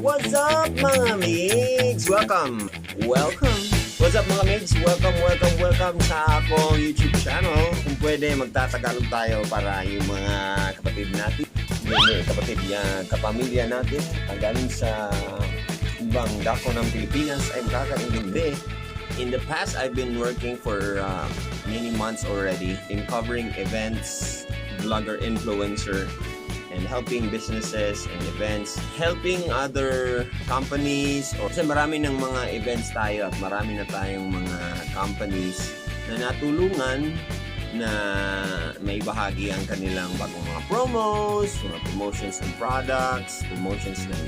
What's up mga migs? Welcome! What's up mga migs? Welcome sa akong YouTube channel. Kung pwede, magtatagalog tayo para yung mga kapatid natin, kapamilya natin, galing sa ibang dako ng Pilipinas ay makakaintindi. In the past, I've been working for many months already in covering events, vlogger, influencer, and helping businesses and events, helping other companies. Kasi marami ng mga events tayo at marami na tayong mga companies na natulungan na may bahagi ang kanilang bagong mga promos, mga promotions ng products, promotions ng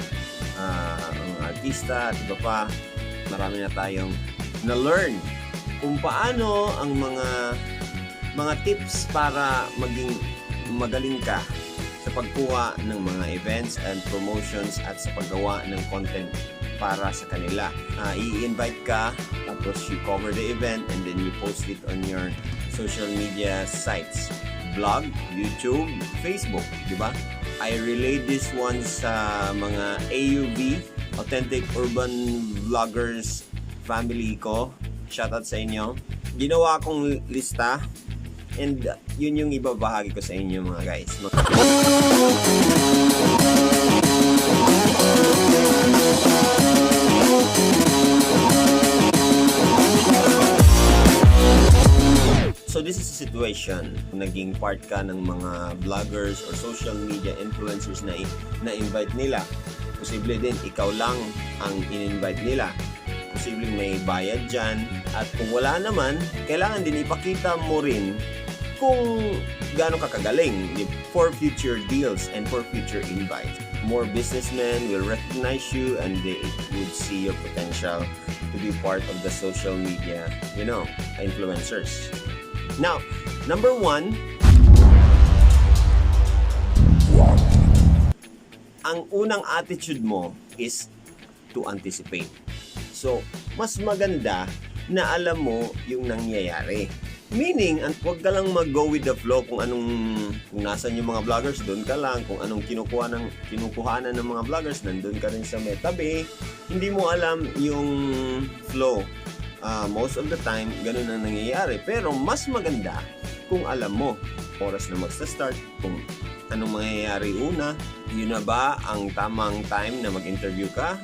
mga artista at iba pa. Marami na tayong na-learn kung paano ang mga tips para maging magaling ka sa pagkuha ng mga events and promotions at sa paggawa ng content para sa kanila. I-invite ka, tapos you cover the event and then you post it on your social media sites. Blog, YouTube, Facebook, di ba? I relate this one sa mga AUV, Authentic Urban Vloggers family ko. Shoutout sa inyo. Ginawa kong lista and yun yung ibabahagi ko sa inyo mga guys. So this is a situation. Naging part ka ng mga vloggers or social media influencers na invite nila. Posible din ikaw lang ang in-invite nila. Posible may bayad dyan. At kung wala naman, kailangan din ipakita mo rin kung gaano ka kagaling for future deals and for future invites. More businessmen will recognize you and they would see your potential to be part of the social media, influencers. Now, number 1, ang unang attitude mo is to anticipate. So, mas maganda na alam mo yung nangyayari. Meaning, huwag ka lang mag-go with the flow kung nasan yung mga vloggers, doon ka lang. Kung anong kinukuhanan ng mga vloggers, nandun ka rin sa may tabi. Hindi mo alam yung flow. Most of the time, ganun ang nangyayari. Pero mas maganda kung alam mo oras na magsa-start, kung anong mangyayari una. Yun na ba ang tamang time na mag-interview ka?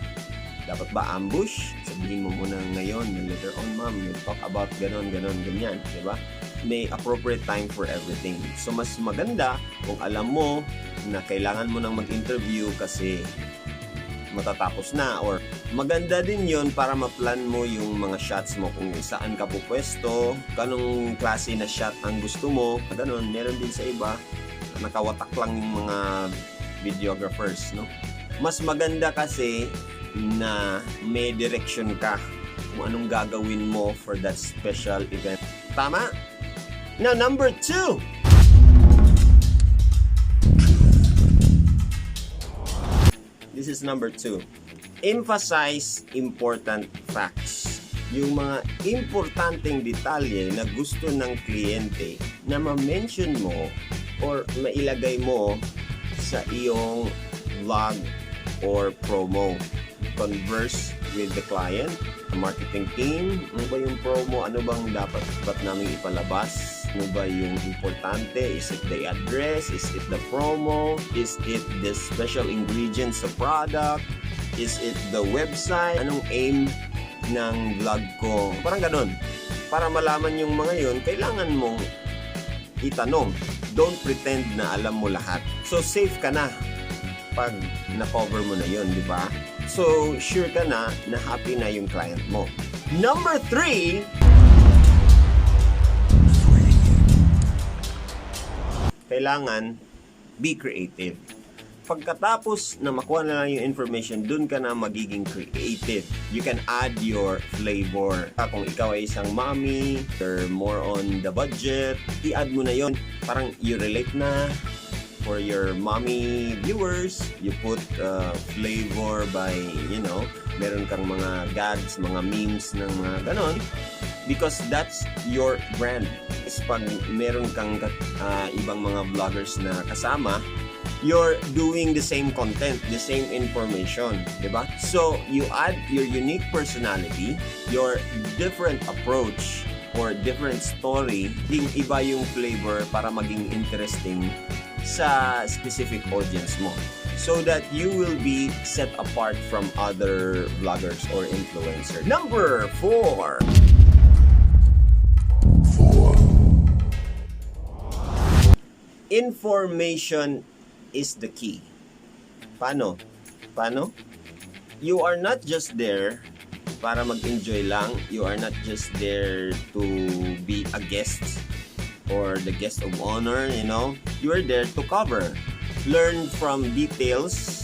Dapat ba ambush? Sabihin mo muna ngayon, later on, ma'am, we'll talk about ganon, ganyan, di ba? May appropriate time for everything. So, mas maganda kung alam mo na kailangan mo nang mag-interview kasi matatapos na, or maganda din yon para ma-plan mo yung mga shots mo kung saan ka pupwesto, kanong klase na shot ang gusto mo, ganon. Meron din sa iba, nakawatak lang yung mga videographers, no? Mas maganda kasi na may direction ka kung anong gagawin mo for that special event. Tama? Now, number 2. This is number 2. Emphasize important facts. Yung mga importanteng detalye na gusto ng kliyente na ma-mention mo or mailagay mo sa iyong vlog or promo. Converse with the client, the marketing team. Ano ba yung promo? Ano bang dapat namin ipalabas? Ano ba yung importante? Is it the address? Is it the promo? Is it the special ingredients sa product? Is it the website? Anong aim ng vlog ko? Parang ganun. Para malaman yung mga yun, kailangan mong itanong. Don't pretend na alam mo lahat. So, safe ka na pag na-cover mo na yun, di ba? So, sure ka na happy na yung client mo. Number 3, kailangan be creative. Pagkatapos na makuha na lang yung information, dun ka na magiging creative. You can add your flavor. Kung ikaw ay isang mommy, you're more on the budget, i-add mo na yon. Parang you relate na. For your mommy viewers, you put flavor by, meron kang mga gags, mga memes ng mga ganon. Because that's your brand. Is pag meron kang ibang mga vloggers na kasama, you're doing the same content, the same information, di ba? So, you add your unique personality, your different approach, or different story, ding iba yung flavor para maging interesting sa specific audience mo. So that you will be set apart from other vloggers or influencers. Number 4. Information is the key. Paano? You are not just there para mag-enjoy lang. You are not just there to be a guest or the guest of honor, you know. You are there to cover. Learn from details,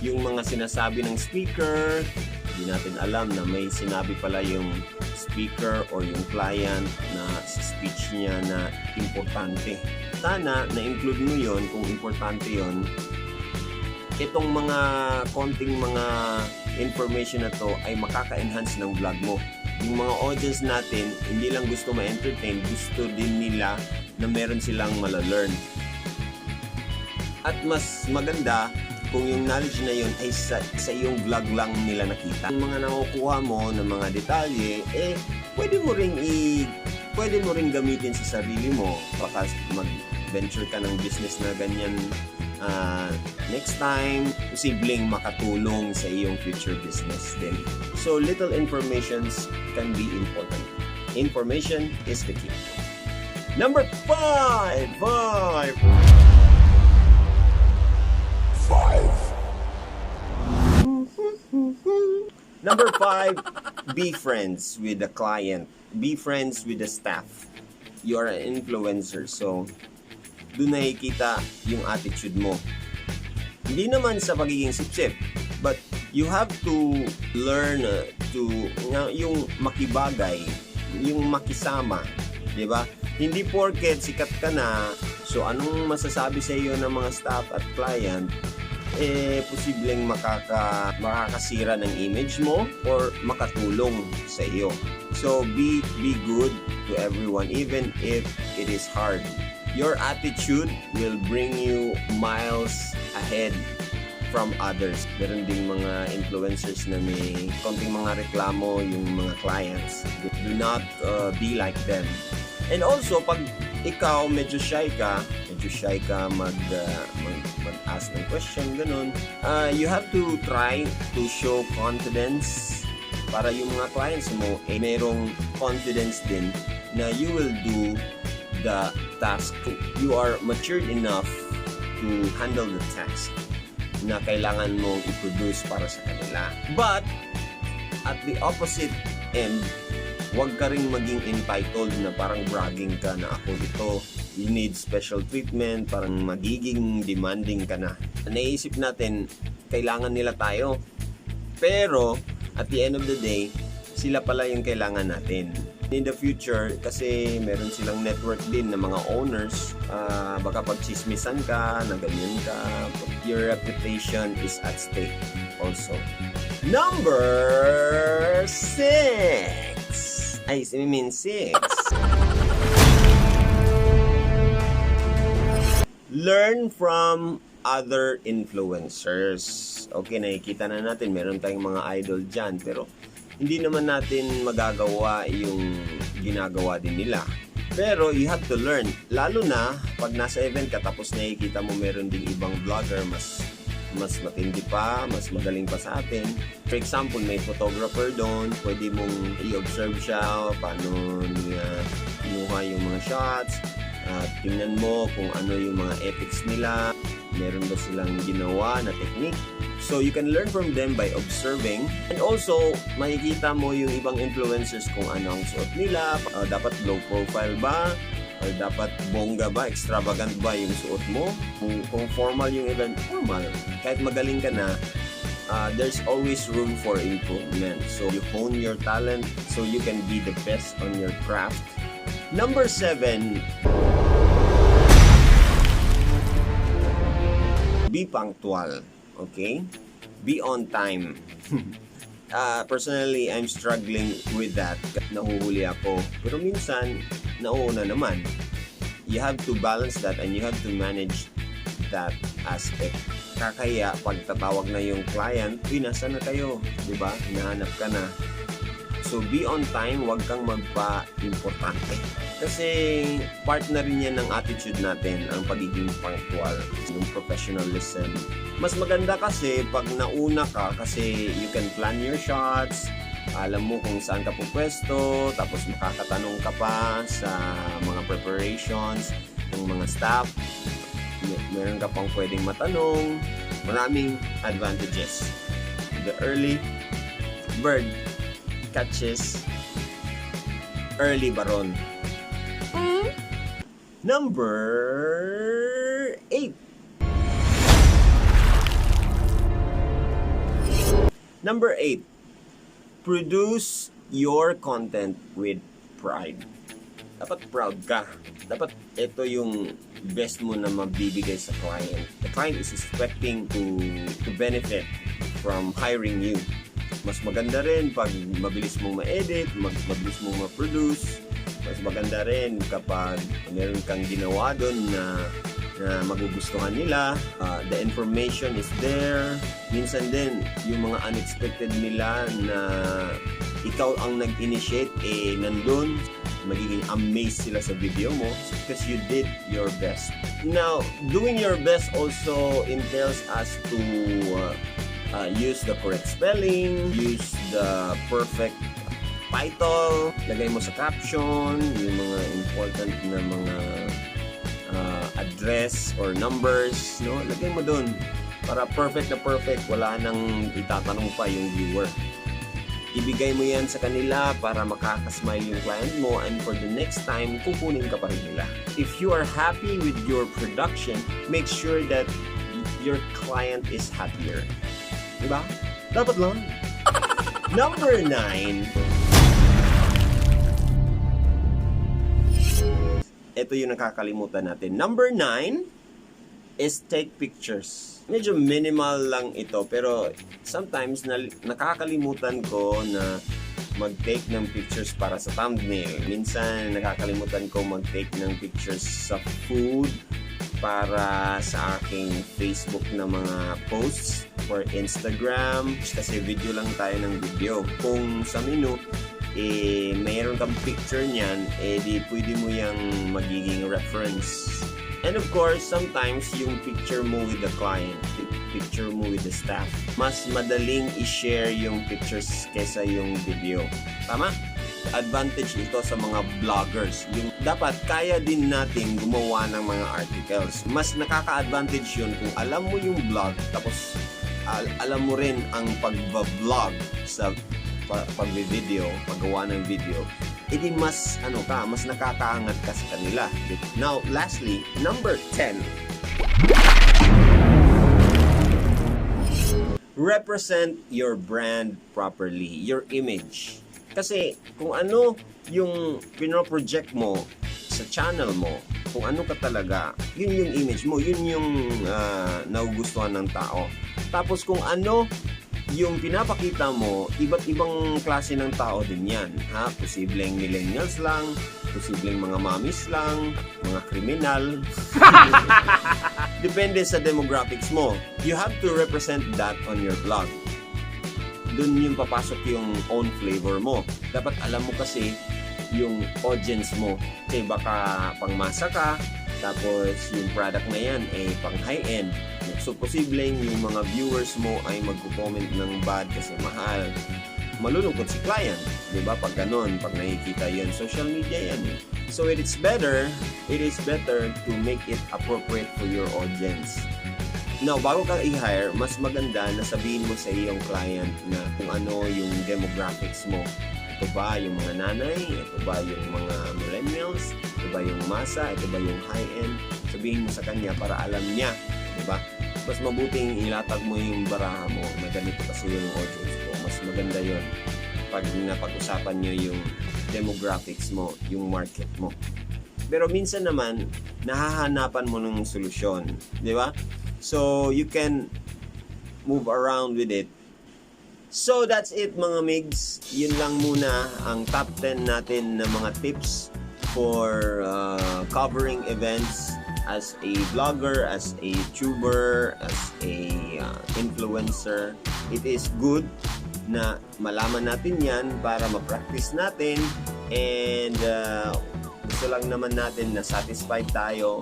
yung mga sinasabi ng speaker. Hindi natin alam na may sinabi pala yung speaker or yung client na sa speech niya na importante. Sana na-include mo yon kung importante yon. Itong mga konting mga information na to ay makaka-enhance ng vlog mo. Yung mga audience natin, hindi lang gusto ma-entertain, gusto din nila na meron silang malalearn. At mas maganda kung yung knowledge na yun ay sa iyong vlog lang nila nakita. Yung mga nakukuha mo ng mga detalye, pwede mo ring gamitin sa sarili mo. Baka mag-venture ka ng business na ganyan next time, posibleng makatulong sa iyong future business din. So, little informations can be important. Information is the key. Number 5! Number 5, be friends with the client. Be friends with the staff. You are an influencer, so doon nakikita yung attitude mo. Hindi naman sa pagiging sip-sip, but you have to learn yung makibagay, yung makisama, di ba? Hindi porket sikat ka na, so anong masasabi sa iyo ng mga staff at client, posibleng makakasira ng image mo or makatulong sa iyo. So be good to everyone even if it is hard. Your attitude will bring you miles ahead from others. Meron ding mga influencers na may konting mga reklamo yung mga clients. Do not be like them. And also, pag ikaw medyo shy ka mag-ask ng question, ganun, you have to try to show confidence para yung mga clients mo merong confidence din na you will do the task. You are matured enough to handle the task na kailangan mong i-produce para sa kanila. But, at the opposite end, huwag ka rin maging entitled na parang bragging ka na ako dito. You need special treatment, parang magiging demanding ka na. Naisip natin, kailangan nila tayo. Pero, at the end of the day, sila pala yung kailangan natin. In the future, kasi meron silang network din na mga owners, baka pagchismisan ka, na ganyan ka, your reputation is at stake also. Number 6. I mean 6. Learn from other influencers. Okay, nakikita na natin, meron tayong mga idol dyan, pero hindi naman natin magagawa yung ginagawa din nila. Pero you have to learn. Lalo na pag nasa event ka tapos nakikita mo meron ding ibang vlogger mas matindi pa, mas magaling pa sa atin. For example, may photographer doon, pwede mong i-observe siya paano niya kinuha yung mga shots. Tingnan mo kung ano yung mga ethics nila, meron ba silang ginawa na technique. So you can learn from them by observing. And also, makikita mo yung ibang influencers kung ano ang suot nila. Dapat low profile ba? Or dapat bongga ba? Extravagant ba yung suot mo? Kung formal yung event, formal. Kahit magaling ka na, there's always room for improvement. So you hone your talent so you can be the best on your craft. Number 7. Be punctual. Okay? Be on time. Personally, I'm struggling with that. Nahuhuli ako. Pero minsan, nauuna naman. You have to balance that and you have to manage that aspect. Kakaya pag tatawag na yung client, nasaan na kayo? Diba? Hinahanap ka na. So be on time, wag kang magpa-importante. Kasi part na rin yan ng attitude natin, ang pagiging punctual, yung professionalism. Mas maganda kasi pag nauna ka, kasi you can plan your shots, alam mo kung saan ka pupwesto, tapos makakatanong ka pa sa mga preparations ng mga staff. Meron ka pang pwedeng matanong. Maraming advantages. The early bird catches early baron. Number 8. Number 8. Produce your content with pride. Dapat proud ka. Dapat ito yung best mo na mabibigay sa client. The client is expecting to benefit from hiring you. Mas maganda rin pag mabilis mong ma-edit, mabilis mong ma-produce. Mas maganda rin kapag meron kang ginawa doon na magugustuhan nila. The information is there. Minsan din, yung mga unexpected nila na ikaw ang nag-initiate, nandun. Magiging amazed sila sa video mo because you did your best. Now, doing your best also entails us to use the correct spelling, use the perfect title, lagay mo sa caption, yung mga important na mga address or numbers, no? Lagay mo dun para perfect na perfect, wala nang itatanong pa yung viewer. Ibigay mo yan sa kanila para makakasmile yung client mo, and for the next time, kukunin ka pa rin nila. If you are happy with your production, make sure that your client is happier. Diba? Dapat lang. Number 9. Ito yung nakakalimutan natin. Number 9 is take pictures. Medyo minimal lang ito, pero sometimes nakakalimutan ko na mag-take ng pictures para sa thumbnail. Minsan nakakalimutan ko mag-take ng pictures sa food para sa aking Facebook na mga posts or Instagram, kasi video lang tayo ng video. Kung sa menu mayroon kang picture niyan, di pwede mo yung magiging reference. And of course, sometimes yung picture mo with the client, picture mo with the staff, mas madaling i-share yung pictures kesa yung video. Tama? Advantage ito sa mga vloggers. Yung dapat kaya din natin gumawa ng mga articles. Mas nakaka-advantage yun kung alam mo yung vlog, tapos alam mo rin ang pag-vlog sa pag-video, paggawa ng video, edi mas mas nakakaangat ka sa kanila. Now, lastly, number 10. Represent your brand properly, your image. Kasi kung ano yung pinoproject mo sa channel mo, kung ano ka talaga, yun yung image mo, yun yung nagugustuhan ng tao. Tapos kung ano yung pinapakita mo, iba't ibang klase ng tao din yan. Posibleng millennials lang, posibleng mga mommies lang, mga kriminal. Depende sa demographics mo. You have to represent that on your blog. Doon yung papasok yung own flavor mo. Dapat alam mo kasi yung audience mo. Kasi baka pangmasa ka, tapos yung product na yan ay pang high-end. So, posibleng yung mga viewers mo ay magko-comment ng bad kasi mahal. Malulungkot si client. Diba? Pag ganun, pag nakikita yun, social media yan. So, it is better to make it appropriate for your audience. Now, bago ka i-hire, mas maganda na sabihin mo sa iyong client na kung ano yung demographics mo. Ito ba yung mga nanay? Ito ba yung mga millennials? Ito ba yung masa? Ito ba yung high-end? Sabihin mo sa kanya para alam niya. Diba? Mas mabuting ilatag mo yung baraha mo na ganito kasi yung audience ko. Mas maganda yon pag napag-usapan nyo yung demographics mo, yung market mo. Pero minsan naman, nahahanapan mo ng solusyon. Di ba? So, you can move around with it. So, that's it mga migs. Yun lang muna ang top 10 natin na mga tips for covering events as a vlogger, as a YouTuber, as a influencer, it is good na malaman natin yan para ma-practice natin, and gusto lang naman natin na satisfied tayo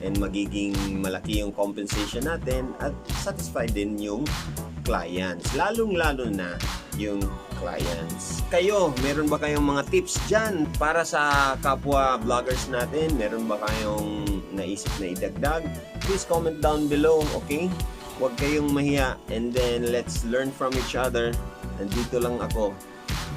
and magiging malaki yung compensation natin at satisfied din yung clients, lalong-lalo na yung clients. Kayo, meron ba kayong mga tips dyan para sa kapwa vloggers natin? Meron ba kayong naisip na idagdag? Please comment down below, okay? Huwag kayong mahiya, and then let's learn from each other. Nandito lang ako.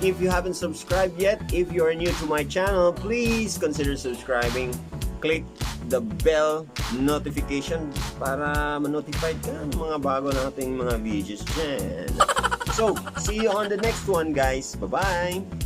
If you haven't subscribed yet, if you are new to my channel, please consider subscribing. Click the bell notification para ma-notified ka ng mga bago nating mga videos dyan. So, see you on the next one, guys. Bye-bye!